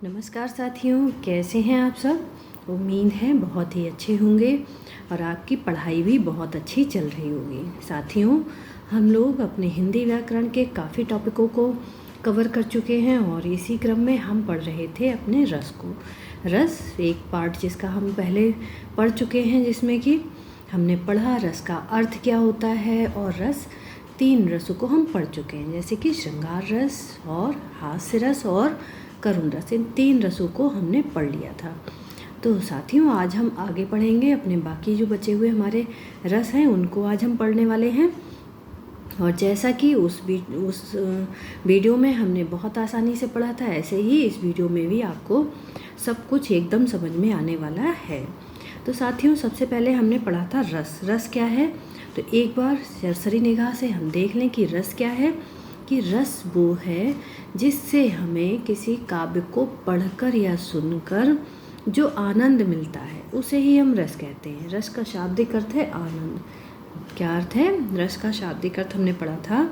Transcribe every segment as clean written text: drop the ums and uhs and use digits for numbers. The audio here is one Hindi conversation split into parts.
नमस्कार साथियों, कैसे हैं आप सब। उम्मीद है बहुत ही अच्छे होंगे और आपकी पढ़ाई भी बहुत अच्छी चल रही होगी। साथियों, हम लोग अपने हिंदी व्याकरण के काफ़ी टॉपिकों को कवर कर चुके हैं और इसी क्रम में हम पढ़ रहे थे अपने रस को। रस एक पार्ट जिसका हम पहले पढ़ चुके हैं, जिसमें कि हमने पढ़ा रस का अर्थ क्या होता है, और रस 3 रसों को हम पढ़ चुके हैं, जैसे कि श्रृंगार रस और हास्य रस और करुण रस। इन 3 रसों को हमने पढ़ लिया था। तो साथियों, आज हम आगे पढ़ेंगे अपने बाकी जो बचे हुए हमारे रस हैं, उनको आज हम पढ़ने वाले हैं। और जैसा कि उस वीडियो में हमने बहुत आसानी से पढ़ा था, ऐसे ही इस वीडियो में भी आपको सब कुछ एकदम समझ में आने वाला है। तो साथियों, सबसे पहले हमने पढ़ा था रस। रस क्या है, तो एक बार सरसरी निगाह से हम देख लें कि रस क्या है। कि रस वो है जिससे हमें किसी काव्य को पढ़कर या सुनकर जो आनंद मिलता है, उसे ही हम रस कहते हैं। रस का शाब्दिक अर्थ है आनंद। क्या अर्थ है? रस का शाब्दिक अर्थ हमने पढ़ा था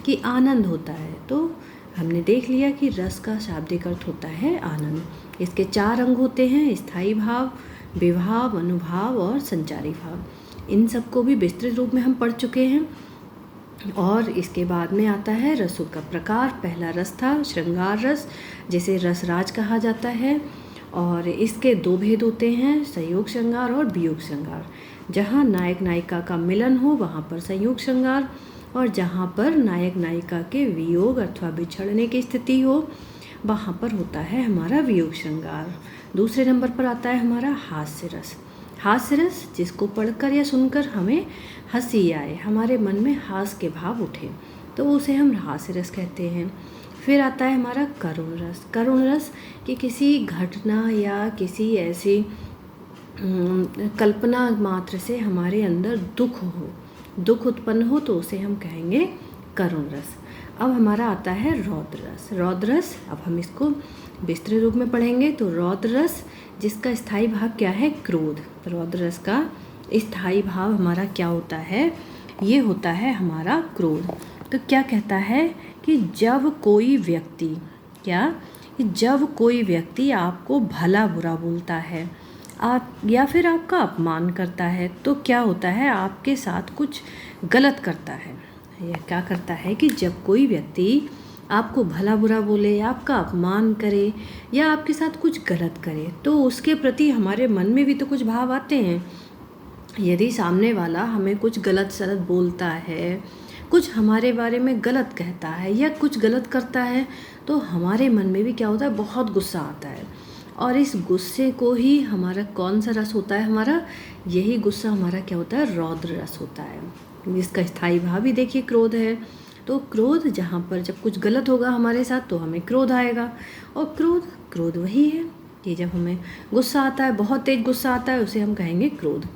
कि आनंद होता है। तो हमने देख लिया कि रस का शाब्दिक अर्थ होता है आनंद। इसके 4 अंग होते हैं: स्थायी भाव, विभाव, अनुभाव और संचारी भाव। इन सबको भी विस्तृत रूप में हम पढ़ चुके हैं। और इसके बाद में आता है रसों का प्रकार। पहला रस था श्रृंगार रस, जिसे रसराज कहा जाता है। और इसके 2 भेद होते हैं: संयोग श्रृंगार और वियोग श्रृंगार। जहाँ नायक नायिका का मिलन हो वहाँ पर संयोग श्रृंगार, और जहाँ पर नायक नायिका के वियोग अथवा बिछड़ने की स्थिति हो वहाँ पर होता है हमारा वियोग श्रृंगार। दूसरे नंबर पर आता है हमारा हास्य रस। हास्य रस जिसको पढ़कर या सुनकर हमें हंसी आए, हमारे मन में हास्य के भाव उठे, तो उसे हम हास्य रस कहते हैं। फिर आता है हमारा करुण रस। करुण रस कि किसी घटना या किसी ऐसी कल्पना मात्र से हमारे अंदर दुख उत्पन्न हो, तो उसे हम कहेंगे करुण रस। अब हमारा आता है रौद्र रस। रौद्र रस, अब हम इसको विस्तृत रूप में पढ़ेंगे। तो रौद्र रस जिसका स्थायी भाव क्या है? क्रोध। रौद्र रस का स्थायी भाव हमारा क्या होता है? ये होता है हमारा क्रोध। तो क्या कहता है कि जब कोई व्यक्ति आपको भला बुरा बोलता है, आप या फिर आपका अपमान करता है, तो क्या होता है? आपके साथ कुछ गलत करता है। यह क्या करता है कि जब कोई व्यक्ति आपको भला बुरा बोले, आपका अपमान करे या आपके साथ कुछ गलत करे, तो उसके प्रति हमारे मन में भी तो कुछ भाव आते हैं। यदि सामने वाला हमें कुछ गलत सलत बोलता है, कुछ हमारे बारे में गलत कहता है या कुछ गलत करता है, तो हमारे मन में भी क्या होता है? बहुत गुस्सा आता है। और इस गुस्से को ही हमारा कौन सा रस होता है? हमारा यही गुस्सा हमारा क्या होता है? रौद्र रस होता है। इसका स्थायी भाव भी देखिए क्रोध है। तो क्रोध, जहाँ पर जब कुछ गलत होगा हमारे साथ तो हमें क्रोध आएगा। और क्रोध वही है कि जब हमें गुस्सा आता है, बहुत तेज गुस्सा आता है, उसे हम कहेंगे क्रोध।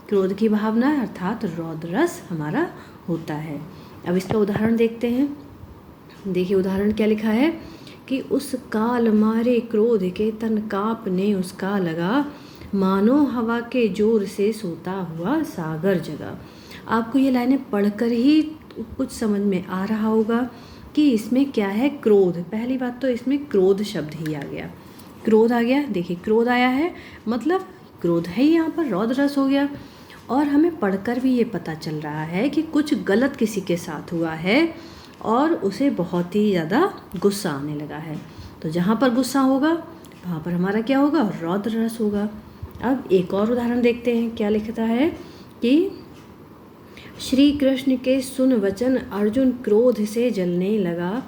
क्रोध की भावना अर्थात रौद्र रस हमारा होता है। अब इसका उदाहरण देखते हैं। देखिए उदाहरण क्या लिखा है कि उस काल मारे क्रोध के तन कांपने उसका लगा, मानो हवा के जोर से सोता हुआ सागर जगा। आपको ये लाइनें पढ़कर ही कुछ समझ में आ रहा होगा कि इसमें क्या है? क्रोध। पहली बात तो इसमें क्रोध शब्द ही आ गया। क्रोध आ गया। देखिए क्रोध आया है, मतलब क्रोध है यहाँ पर, रौद्र रस हो गया। और हमें पढ़कर भी ये पता चल रहा है कि कुछ गलत किसी के साथ हुआ है और उसे बहुत ही ज़्यादा गुस्सा आने लगा है। तो जहाँ पर गुस्सा होगा वहाँ पर हमारा क्या होगा? रौद्र रस होगा। अब एक और उदाहरण देखते हैं। क्या लिखता है कि श्री कृष्ण के सुन वचन अर्जुन क्रोध से जलने लगा,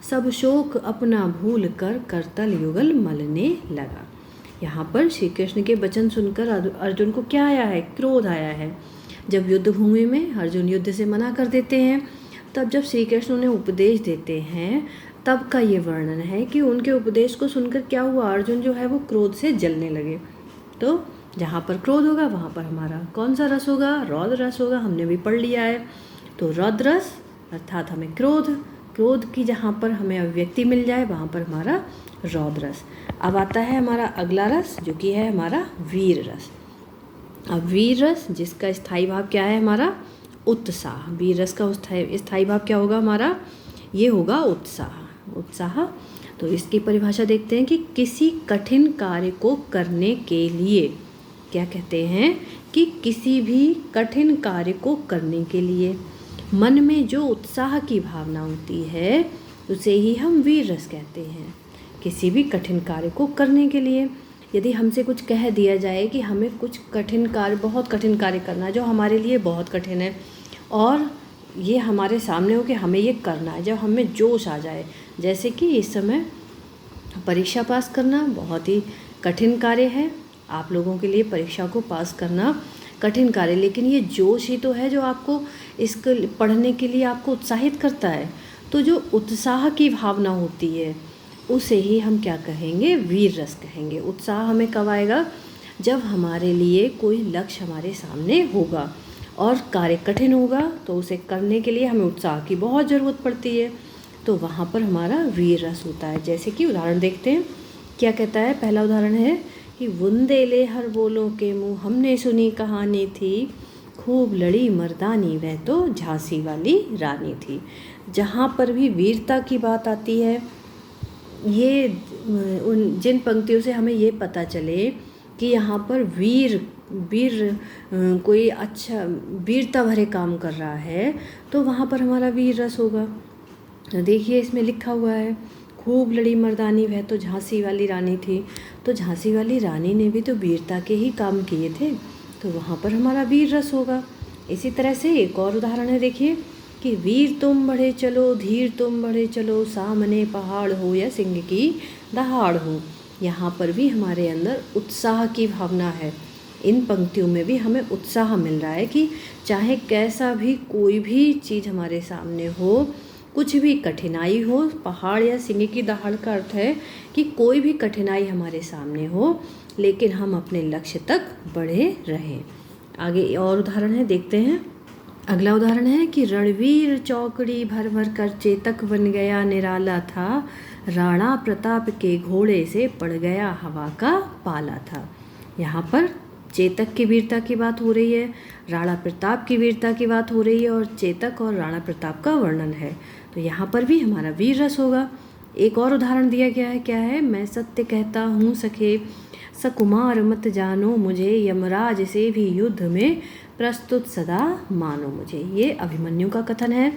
सब शोक अपना भूल कर करतल युगल मलने लगा। यहाँ पर श्री कृष्ण के वचन सुनकर अर्जुन को क्या आया है? क्रोध आया है। जब युद्ध भूमि में अर्जुन युद्ध से मना कर देते हैं, तब जब श्री कृष्ण उन्हें उपदेश देते हैं, तब का ये वर्णन है कि उनके उपदेश को सुनकर क्या हुआ? अर्जुन जो है वो क्रोध से जलने लगे। तो जहाँ पर क्रोध होगा वहाँ पर हमारा कौन सा रस होगा? रौद्र रस होगा। हमने भी पढ़ लिया है। तो रौद्र रस अर्थात हमें क्रोध की जहाँ पर हमें अभिव्यक्ति मिल जाए वहाँ पर हमारा रौद्र रस। अब आता है हमारा अगला रस, जो कि है हमारा वीर रस। अब वीर रस जिसका स्थायी भाव क्या है? हमारा उत्साह। वीर रस का स्थायी भाव क्या होगा हमारा? ये होगा उत्साह। तो इसकी परिभाषा देखते हैं कि किसी कठिन कार्य को करने के लिए, क्या कहते हैं कि किसी भी कठिन कार्य को करने के लिए मन में जो उत्साह की भावना होती है उसे ही हम वीर रस कहते हैं। किसी भी कठिन कार्य को करने के लिए यदि हमसे कुछ कह दिया जाए कि हमें कुछ कठिन कार्य, बहुत कठिन कार्य करना है जो हमारे लिए बहुत कठिन है, और ये हमारे सामने हो कि हमें ये करना है, जब हमें जोश आ जाए, जैसे कि इस समय परीक्षा पास करना बहुत ही कठिन कार्य है, आप लोगों के लिए परीक्षा को पास करना कठिन कार्य, लेकिन ये जोश ही तो है जो आपको इसको पढ़ने के लिए आपको उत्साहित करता है। तो जो उत्साह की भावना होती है उसे ही हम क्या कहेंगे, वीर रस कहेंगे। उत्साह हमें कब आएगा, जब हमारे लिए कोई लक्ष्य हमारे सामने होगा और कार्य कठिन होगा, तो उसे करने के लिए हमें उत्साह की बहुत ज़रूरत पड़ती है, तो वहाँ पर हमारा वीर रस होता है। जैसे कि उदाहरण देखते हैं, क्या कहता है, पहला उदाहरण है कि बुंदेले हर बोलों के मुँह, हमने सुनी कहानी थी, खूब लड़ी मर्दानी वह तो झांसी वाली रानी थी। जहाँ पर भी वीरता की बात आती है, ये उन जिन पंक्तियों से हमें ये पता चले कि यहाँ पर वीर कोई अच्छा वीरता भरे काम कर रहा है, तो वहाँ पर हमारा वीर रस होगा। तो देखिए इसमें लिखा हुआ है, खूब लड़ी मर्दानी वह तो झांसी वाली रानी थी। तो झांसी वाली रानी ने भी तो वीरता के ही काम किए थे, तो वहाँ पर हमारा वीर रस होगा। इसी तरह से एक और उदाहरण है, देखिए कि वीर तुम बढ़े चलो, धीर तुम बढ़े चलो, सामने पहाड़ हो या सिंह की दहाड़ हो। यहाँ पर भी हमारे अंदर उत्साह की भावना है। इन पंक्तियों में भी हमें उत्साह मिल रहा है कि चाहे कैसा भी कोई भी चीज़ हमारे सामने हो, कुछ भी कठिनाई हो, पहाड़ या सिंह की दहाड़ का अर्थ है कि कोई भी कठिनाई हमारे सामने हो, लेकिन हम अपने लक्ष्य तक बढ़े रहें। आगे और उदाहरण है, देखते हैं। अगला उदाहरण है कि रणवीर चौकड़ी भर भर कर चेतक बन गया निराला था, राणा प्रताप के घोड़े से पड़ गया हवा का पाला था। यहाँ पर चेतक की वीरता की बात हो रही है, राणा प्रताप की वीरता की बात हो रही है, और चेतक और राणा प्रताप का वर्णन है, तो यहाँ पर भी हमारा वीर रस होगा। एक और उदाहरण दिया गया है, क्या है, मैं सत्य कहता हूँ सखे, सकुमार मत जानो मुझे, यमराज से भी युद्ध में प्रस्तुत सदा मानो मुझे। ये अभिमन्यु का कथन है,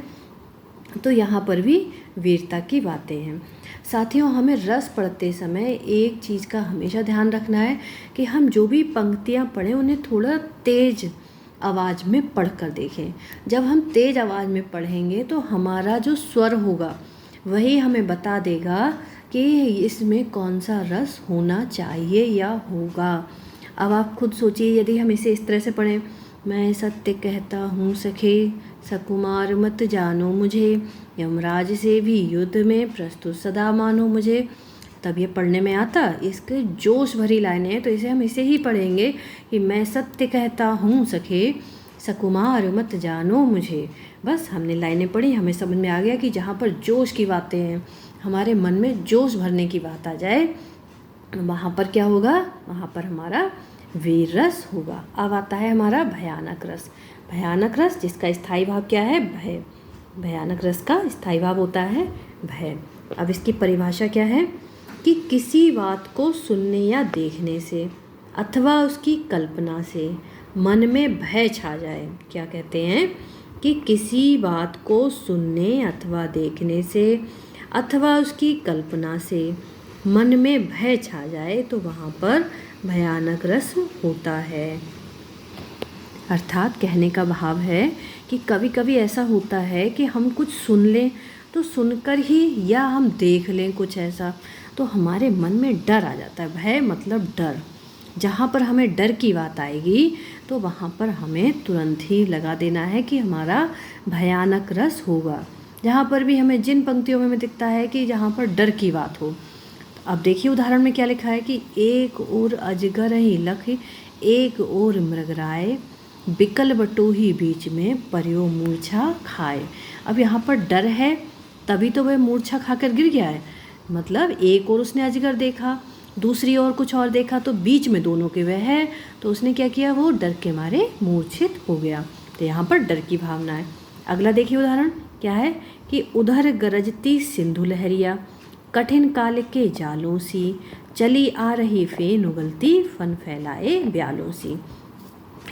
तो यहाँ पर भी वीरता की बातें हैं। साथियों, हमें रस पढ़ते समय एक चीज़ का हमेशा ध्यान रखना है कि हम जो भी पंक्तियाँ पढ़ें उन्हें थोड़ा तेज आवाज़ में पढ़ कर देखें। जब हम तेज आवाज़ में पढ़ेंगे तो हमारा जो स्वर होगा वही हमें बता देगा कि इसमें कौन सा रस होना चाहिए या होगा। अब आप खुद सोचिए, यदि हम इसे इस तरह से पढ़ें, मैं सत्य कहता हूँ सखे, सकुमार मत जानो मुझे, यमराज से भी युद्ध में प्रस्तुत सदा मानो मुझे, तब ये पढ़ने में आता। इसके जोश भरी लाइनें हैं, तो इसे हम इसे ही पढ़ेंगे कि मैं सत्य कहता हूँ सखे, सकुमार मत जानो मुझे। बस हमने लाइनें पढ़ी, हमें समझ में आ गया कि जहाँ पर जोश की बातें हैं, हमारे मन में जोश भरने की बात आ जाए, वहाँ पर क्या होगा, वहाँ पर हमारा वीर रस होगा। अब आता है हमारा भयानक रस। भयानक रस जिसका स्थायी भाव क्या है, भय। भयानक रस का स्थायी भाव होता है भय। अब इसकी परिभाषा क्या है कि किसी बात को सुनने या देखने से अथवा उसकी कल्पना से मन में भय छा जाए। क्या कहते हैं कि किसी बात को सुनने अथवा देखने से अथवा उसकी कल्पना से मन में भय छा जाए, तो वहाँ पर भयानक रस होता है। अर्थात कहने का भाव है कि कभी कभी ऐसा होता है कि हम कुछ सुन लें, तो सुनकर ही या हम देख लें कुछ ऐसा, तो हमारे मन में डर आ जाता है। भय मतलब डर। जहाँ पर हमें डर की बात आएगी तो वहाँ पर हमें तुरंत ही लगा देना है कि हमारा भयानक रस होगा। जहाँ पर भी हमें जिन पंक्तियों में दिखता है कि जहाँ पर डर की बात हो। अब देखिए उदाहरण में क्या लिखा है कि एक ओर अजगर ही लख, एक ओर मृगराय, बिकल बटोही बीच में पर्यो मूर्छा खाए। अब यहाँ पर डर है, तभी तो वह मूर्छा खाकर गिर गया है। मतलब एक ओर उसने अजगर देखा, दूसरी ओर कुछ और देखा, तो बीच में दोनों के वह है, तो उसने क्या किया, वो डर के मारे मूर्छित हो गया। तो यहाँ पर डर की भावना है। अगला देखिए उदाहरण क्या है कि उधर गरजती सिंधु लहरिया, कठिन काल के जालों सी, चली आ रही फेन उगलती, फन फैलाए ब्यालों सी।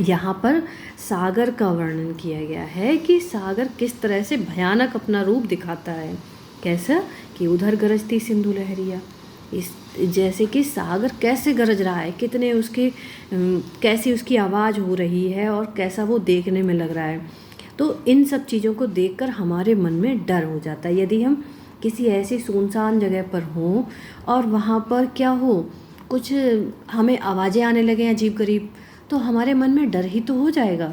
यहाँ पर सागर का वर्णन किया गया है कि सागर किस तरह से भयानक अपना रूप दिखाता है। कैसा कि उधर गरजती सिंधु लहरिया, इस जैसे कि सागर कैसे गरज रहा है, कितने उसकी कैसी उसकी आवाज़ हो रही है और कैसा वो देखने में लग रहा है। तो इन सब चीज़ों को देखकर हमारे मन में डर हो जाता है। यदि हम किसी ऐसी सुनसान जगह पर हों और वहाँ पर क्या हो, कुछ हमें आवाज़ें आने लगें अजीब गरीब, तो हमारे मन में डर ही तो हो जाएगा।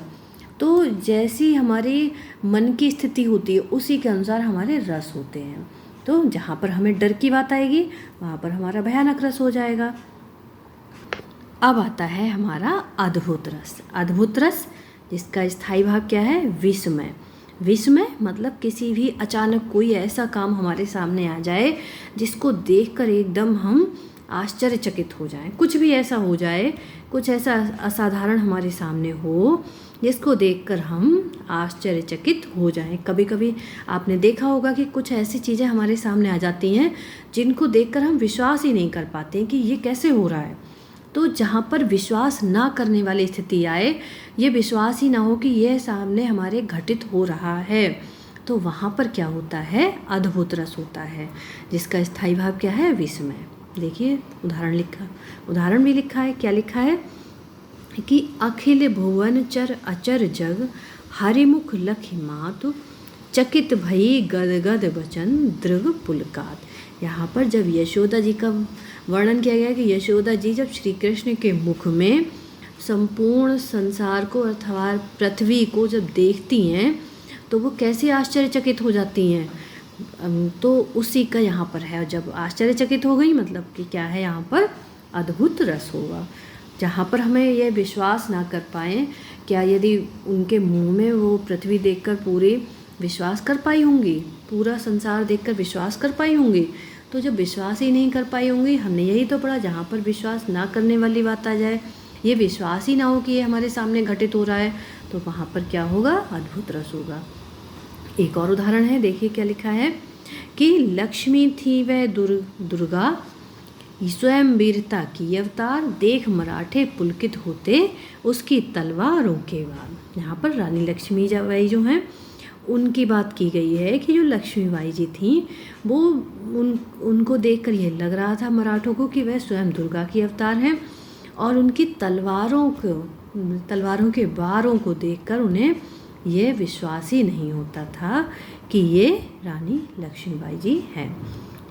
तो जैसी हमारी मन की स्थिति होती है उसी के अनुसार हमारे रस होते हैं। तो जहाँ पर हमें डर की बात आएगी वहाँ पर हमारा भयानक रस हो जाएगा। अब आता है हमारा अद्भुत रस। अद्भुत रस जिसका स्थायी भाव क्या है, विस्मय। विस्मय मतलब किसी भी अचानक कोई ऐसा काम हमारे सामने आ जाए जिसको देखकर एकदम हम आश्चर्यचकित हो जाएं। कुछ भी ऐसा हो जाए, कुछ ऐसा असाधारण हमारे सामने हो जिसको देखकर हम आश्चर्यचकित हो जाएं। कभी कभी आपने देखा होगा कि कुछ ऐसी चीज़ें हमारे सामने आ जाती हैं जिनको देखकर हम विश्वास ही नहीं कर पाते कि ये कैसे हो रहा है। तो जहाँ पर विश्वास ना करने वाली स्थिति आए, ये विश्वास ही ना हो कि यह सामने हमारे घटित हो रहा है, तो वहाँ पर क्या होता है, अद्भुत रस होता है जिसका स्थायी भाव क्या है, विस्मय। देखिए उदाहरण भी लिखा है। क्या लिखा है कि अखिल भुवन चर अचर जग, हरिमुख लखि मातु, चकित भई गद गद बचन दृग पुलकात। यहाँ पर जब यशोदा जी का वर्णन किया गया कि यशोदा जी जब श्री कृष्ण के मुख में संपूर्ण संसार को अथवा पृथ्वी को जब देखती हैं तो वो कैसे आश्चर्यचकित हो जाती हैं। तो उसी का यहाँ पर है। जब आश्चर्यचकित हो गई मतलब कि क्या है, यहाँ पर अद्भुत रस होगा। जहाँ पर हमें यह विश्वास ना कर पाएँ, क्या यदि उनके मुंह में वो पृथ्वी देखकर पूरे विश्वास कर पाई होंगी, पूरा संसार देखकर विश्वास कर पाई होंगी, तो जब विश्वास ही नहीं कर पाई होंगी, हमने यही तो पढ़ा, जहाँ पर विश्वास ना करने वाली बात आ जाए, ये विश्वास ही ना हो कि ये हमारे सामने घटित हो रहा है, तो वहाँ पर क्या होगा, अद्भुत रस होगा। एक और उदाहरण है, देखिए क्या लिखा है कि लक्ष्मी थी वह दुर्गा, स्वयं वीरता की अवतार, देख मराठे पुलकित होते उसकी तलवारों के वार। यहाँ पर रानी लक्ष्मीबाई जो हैं उनकी बात की गई है कि जो लक्ष्मीबाई जी थी वो उनको देखकर ये लग रहा था मराठों को कि वह स्वयं दुर्गा की अवतार हैं, और उनकी तलवारों के वारों को देखकर उन्हें यह विश्वास ही नहीं होता था कि ये रानी लक्ष्मीबाई जी हैं।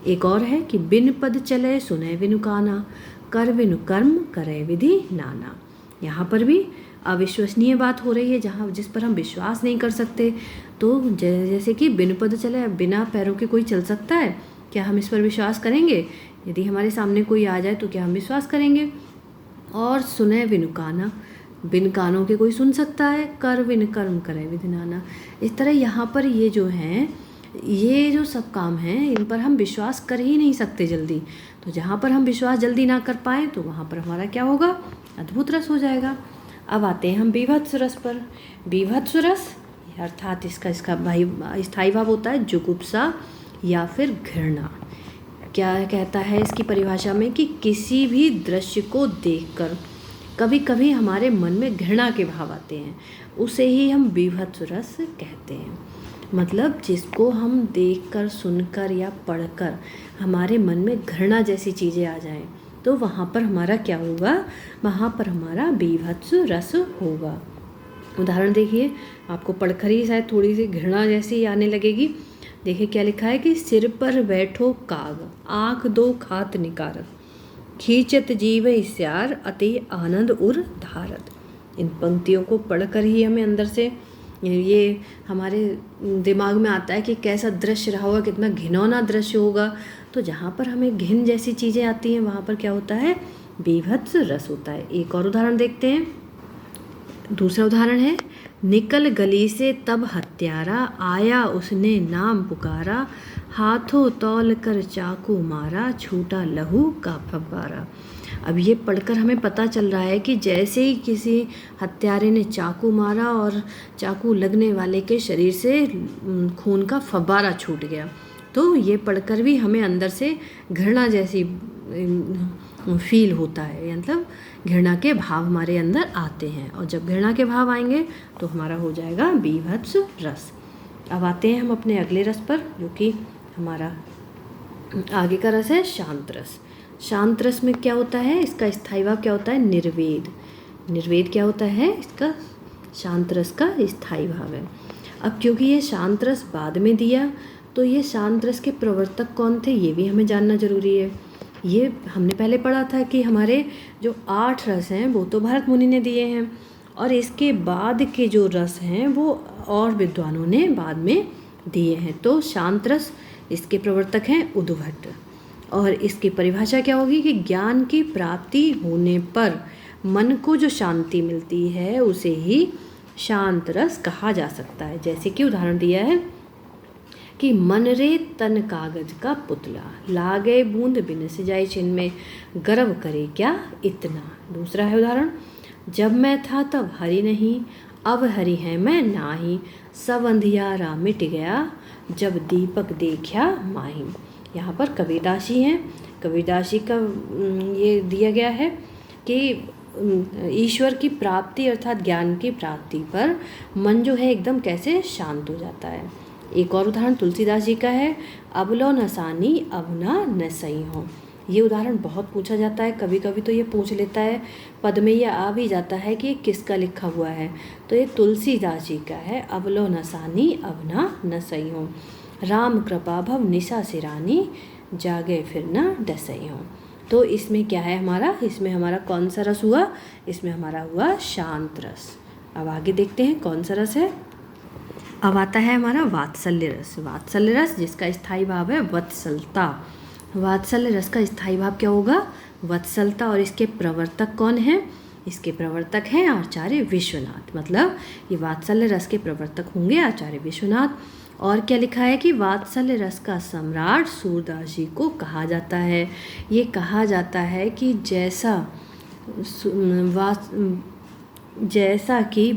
एक और है कि बिन पद चले सुने विनु काना, कर विनु कर्म करे विधि नाना। यहाँ पर भी अविश्वसनीय बात हो रही है जहाँ जिस पर हम विश्वास नहीं कर सकते। तो जैसे कि बिन पद चले, बिना पैरों के कोई चल सकता है, क्या हम इस पर विश्वास करेंगे? यदि हमारे सामने कोई आ जाए तो क्या हम विश्वास करेंगे? और सुने विनु काना, बिन कानों के कोई सुन सकता है, कर विन कर्म करे विधि नाना। इस तरह यहाँ पर ये जो हैं, ये जो सब काम हैं, इन पर हम विश्वास कर ही नहीं सकते जल्दी। तो जहाँ पर हम विश्वास जल्दी ना कर पाएँ तो वहाँ पर हमारा क्या होगा, अद्भुत रस हो जाएगा। अब आते हैं हम बीभत्स रस पर। बीभत्स रस अर्थात इसका स्थायी भाव होता है जुगुप्सा या फिर घृणा। क्या कहता है इसकी परिभाषा में कि किसी भी दृश्य को देखकर कभी कभी हमारे मन में घृणा के भाव आते हैं, उसे ही हम बीभत्स रस कहते हैं। मतलब जिसको हम देखकर, सुनकर या पढ़कर हमारे मन में घृणा जैसी चीज़ें आ जाएं, तो वहाँ पर हमारा क्या होगा, वहाँ पर हमारा बीभत्स रस होगा। उदाहरण देखिए, आपको पढ़कर ही शायद थोड़ी सी घृणा जैसी आने लगेगी। देखिए क्या लिखा है कि सिर पर बैठो काग, आँख दो खात निकारत, खींचत जीव स्यार अति आनंद उर धारत। इन पंक्तियों को पढ़कर ही हमें अंदर से ये हमारे दिमाग में आता है कि कैसा दृश्य रहा होगा, कितना घिनौना दृश्य होगा। तो जहाँ पर हमें घिन जैसी चीज़ें आती हैं वहाँ पर क्या होता है, बीभत्स रस होता है। एक और उदाहरण देखते हैं। दूसरा उदाहरण है, निकल गली से तब हत्यारा, आया उसने नाम पुकारा, हाथों तौल कर चाकू मारा, छूटा लहू का फव्वारा। अब ये पढ़कर हमें पता चल रहा है कि जैसे ही किसी हत्यारे ने चाकू मारा और चाकू लगने वाले के शरीर से खून का फव्वारा छूट गया, तो ये पढ़कर भी हमें अंदर से घृणा जैसी फील होता है, मतलब घृणा के भाव हमारे अंदर आते हैं। और जब घृणा के भाव आएंगे तो हमारा हो जाएगा बीभत्स रस। अब आते हैं हम अपने अगले रस पर, जो कि हमारा आगे का रस है शांत रस। शांत रस में क्या होता है, इसका स्थायी भाव क्या होता है, निर्वेद। निर्वेद क्या होता है, इसका शांत रस का स्थायी भाव है। अब क्योंकि ये शांत रस बाद में दिया, तो ये शांत रस के प्रवर्तक कौन थे ये भी हमें जानना जरूरी है। ये हमने पहले पढ़ा था कि हमारे जो 8 रस हैं वो तो भरत मुनि ने दिए हैं, और इसके बाद के जो रस हैं वो और विद्वानों ने बाद में दिए हैं। तो शांत रस इसके प्रवर्तक हैं उद्भट, और इसकी परिभाषा क्या होगी कि ज्ञान की प्राप्ति होने पर मन को जो शांति मिलती है उसे ही शांत रस कहा जा सकता है। जैसे कि उदाहरण दिया है कि मन रे तन कागज का पुतला, लागे बूंद बिन सिजाई छिन में, गर्व करे क्या इतना। दूसरा है उदाहरण, जब मैं था तब हरि नहीं, अब हरि है मैं नाही, सब अंधियारा मिट गया, जब दीपक देखा माही। यहाँ पर कबीरदास जी हैं। कबीरदास जी का ये दिया गया है कि ईश्वर की प्राप्ति अर्थात ज्ञान की प्राप्ति पर मन जो है एकदम कैसे शांत हो जाता है। एक और उदाहरण तुलसीदास जी का है, अब लो नसानी अब ना न सही हो। ये उदाहरण बहुत पूछा जाता है, कभी कभी तो ये पूछ लेता है, पद में ये आ भी जाता है कि ये किसका लिखा हुआ है। तो ये तुलसीदास जी का है, अब लो नसानी अब ना न सही हो, राम कृपा भव निशा सिरानी, जागे फिर ना डसई हो। तो इसमें क्या है हमारा, इसमें हमारा कौन सा रस हुआ, इसमें हमारा हुआ शांत रस। अब आगे देखते हैं कौन सा रस है। अब आता है हमारा वात्सल्य रस। वात्सल्य रस जिसका स्थायी भाव है वत्सलता। वात्सल्य रस का स्थायी भाव क्या होगा, वत्सलता। और इसके प्रवर्तक कौन हैं, इसके प्रवर्तक हैं आचार्य विश्वनाथ। मतलब ये वात्सल्य रस के प्रवर्तक होंगे आचार्य विश्वनाथ। और क्या लिखा है कि वात्सल्य रस का सम्राट सूरदास जी को कहा जाता है। ये कहा जाता है कि जैसा कि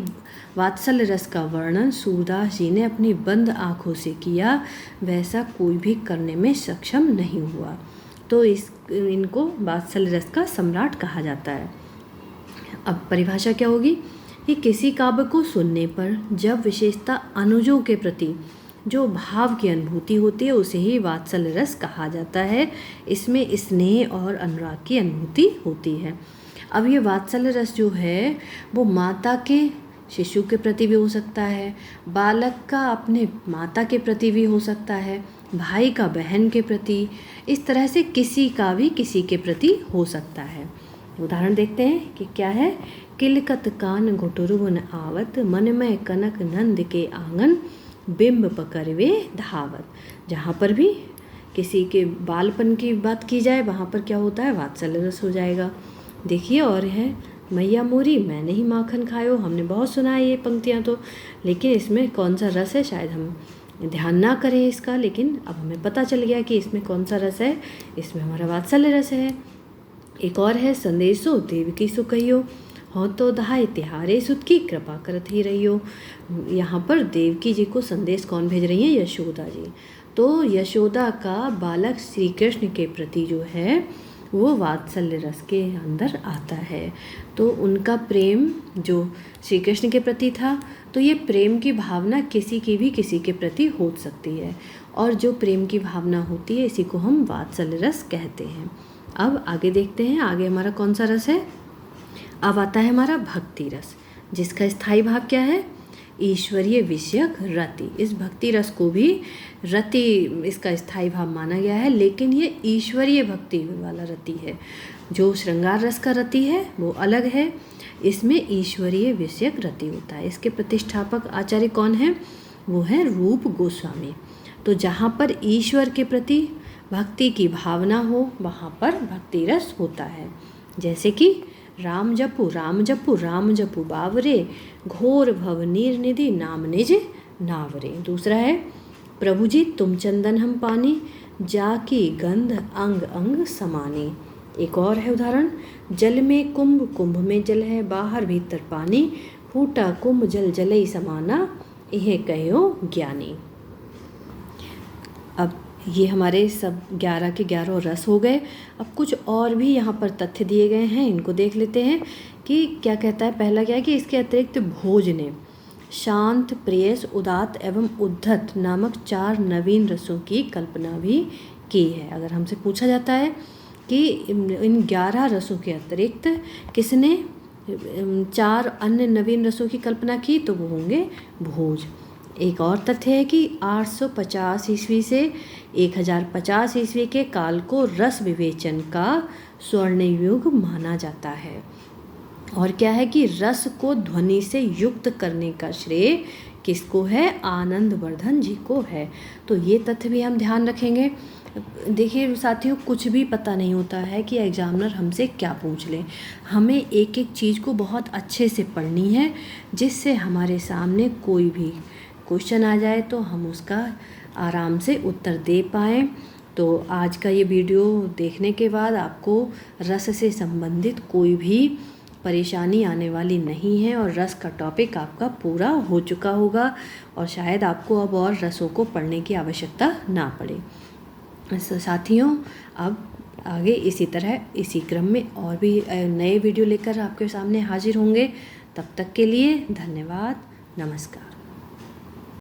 वात्सल्य रस का वर्णन सूरदास जी ने अपनी बंद आँखों से किया, वैसा कोई भी करने में सक्षम नहीं हुआ। तो इनको वात्सल्य रस का सम्राट कहा जाता है। अब परिभाषा क्या होगी कि किसी काव्य को सुनने पर जब विशेषता अनुजों के प्रति जो भाव की अनुभूति होती है उसे ही वात्सल्य रस कहा जाता है। इसमें स्नेह और अनुराग की अनुभूति होती है। अब ये वात्सल्य रस जो है वो माता के शिशु के प्रति भी हो सकता है, बालक का अपने माता के प्रति भी हो सकता है, भाई का बहन के प्रति, इस तरह से किसी का भी किसी के प्रति हो सकता है। उदाहरण देखते हैं कि क्या है, किलकत कान घुटुरुवन आवत, मन में कनक नंद के आंगन, बिंब पकड़वे धावत। जहाँ पर भी किसी के बालपन की बात की जाए वहाँ पर क्या होता है, वात्सल्य रस हो जाएगा। देखिए और है, मैया मोरी मैंने ही माखन खायो। हमने बहुत सुना है ये पंक्तियाँ तो, लेकिन इसमें कौन सा रस है शायद हम ध्यान ना करें इसका, लेकिन अब हमें पता चल गया कि इसमें कौन सा रस है, इसमें हमारा वात्सल्य रस है। एक और है, संदेशो देवकी सु कहियो, हो तो दहाई तिहारे सुत की कृपा करत ही रहियो। यहाँ पर देवकी जी को संदेश कौन भेज रही हैं, यशोदा जी। तो यशोदा का बालक श्री कृष्ण के प्रति जो है वो वात्सल्य रस के अंदर आता है। तो उनका प्रेम जो श्री कृष्ण के प्रति था, तो ये प्रेम की भावना किसी की भी किसी के प्रति हो सकती है, और जो प्रेम की भावना होती है इसी को हम वात्सल्य रस कहते हैं। अब आगे देखते हैं, आगे हमारा कौन सा रस है। अब आता है हमारा भक्ति रस, जिसका स्थायी भाव क्या है, ईश्वरीय विषयक रति। इस भक्ति रस को भी रति इसका स्थायी भाव माना गया है, लेकिन ये ईश्वरीय भक्ति वाला रति है। जो श्रृंगार रस का रति है वो अलग है, इसमें ईश्वरीय विषयक रति होता है। इसके प्रतिष्ठापक आचार्य कौन है, वो है रूप गोस्वामी। तो जहाँ पर ईश्वर के प्रति भक्ति की भावना हो वहाँ पर भक्ति रस होता है। जैसे कि राम जपु राम जपु राम जपु बावरे, घोर भव नीर निधि नाम निज नावरे। दूसरा है, प्रभु जी तुम चंदन हम पानी, जाकी गंध अंग अंग समानी। एक और है उदाहरण, जल में कुंभ कुंभ में जल है, बाहर भीतर पानी, फूटा कुंभ जल जलई समाना, इहे कहो ज्ञानी। अब ये हमारे सब 11 के 11 रस हो गए। अब कुछ और भी यहाँ पर तथ्य दिए गए हैं, इनको देख लेते हैं कि क्या कहता है। पहला क्या है कि इसके अतिरिक्त भोज ने शांत, प्रेयस, उदात्त एवं उद्धत नामक 4 नवीन रसों की कल्पना भी की है। अगर हमसे पूछा जाता है कि इन 11 रसों के अतिरिक्त किसने 4 अन्य नवीन रसों की कल्पना की, तो वो होंगे भोज। एक और तथ्य है कि 850 ईस्वी से 1050 ईस्वी के काल को रस विवेचन का स्वर्ण युग माना जाता है। और क्या है कि रस को ध्वनि से युक्त करने का श्रेय किसको है? आनंदवर्धन जी को है। तो ये तथ्य भी हम ध्यान रखेंगे। देखिए साथियों, कुछ भी पता नहीं होता है कि एग्जामिनर हमसे क्या पूछ ले। हमें एक एक चीज़ को बहुत अच्छे से पढ़नी है, जिससे हमारे सामने कोई भी क्वेश्चन आ जाए तो हम उसका आराम से उत्तर दे पाएँ। तो आज का ये वीडियो देखने के बाद आपको रस से संबंधित कोई भी परेशानी आने वाली नहीं है और रस का टॉपिक आपका पूरा हो चुका होगा और शायद आपको अब और रसों को पढ़ने की आवश्यकता ना पड़े। साथियों, अब आगे इसी तरह इसी क्रम में और भी नए वीडियो लेकर आपके सामने हाजिर होंगे। तब तक के लिए धन्यवाद, नमस्कार।